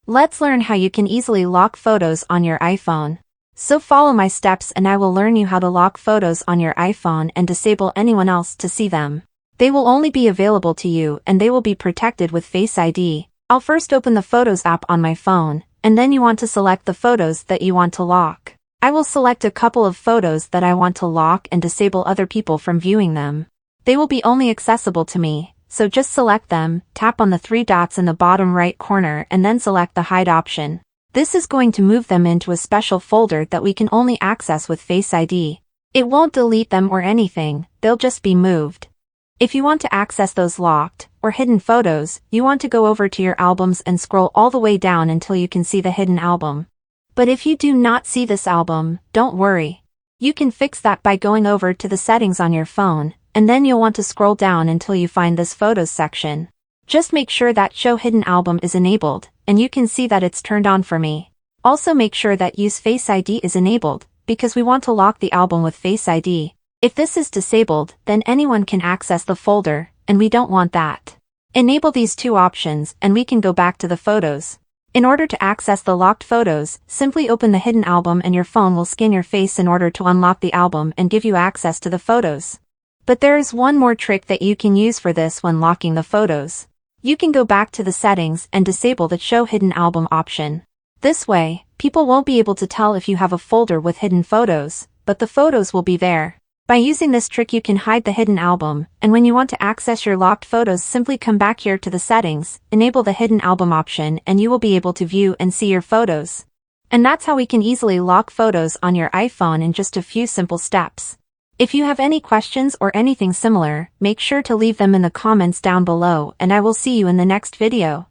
Let's learn how you can easily lock photos on your iPhone. So follow my steps and I will learn you how to lock photos on your iPhone and disable anyone else to see them. They will only be available to you and they will be protected with Face ID. I'll first open the Photos app on my phone, and then you want to select the photos that you want to lock. I will select a couple of photos that I want to lock and disable other people from viewing them. They will be only accessible to me, so just select them, tap on the three dots in the bottom right corner and then select the hide option. This is going to move them into a special folder that we can only access with Face ID. It won't delete them or anything, they'll just be moved. If you want to access those locked or hidden photos, you want to go over to your albums and scroll all the way down until you can see the hidden album. But if you do not see this album, don't worry. You can fix that by going over to the settings on your phone, and then you'll want to scroll down until you find this Photos section. Just make sure that Show Hidden Album is enabled, and you can see that it's turned on for me. Also make sure that Use Face ID is enabled, because we want to lock the album with Face ID. If this is disabled, then anyone can access the folder, and we don't want that. Enable these two options and we can go back to the photos. In order to access the locked photos, simply open the hidden album and your phone will scan your face in order to unlock the album and give you access to the photos. But there is one more trick that you can use for this when locking the photos. You can go back to the settings and disable the Show Hidden Album option. This way, people won't be able to tell if you have a folder with hidden photos, but the photos will be there. By using this trick you can hide the hidden album, and when you want to access your locked photos simply come back here to the settings, enable the hidden album option and you will be able to view and see your photos. And that's how we can easily lock photos on your iPhone in just a few simple steps. If you have any questions or anything similar, make sure to leave them in the comments down below and I will see you in the next video.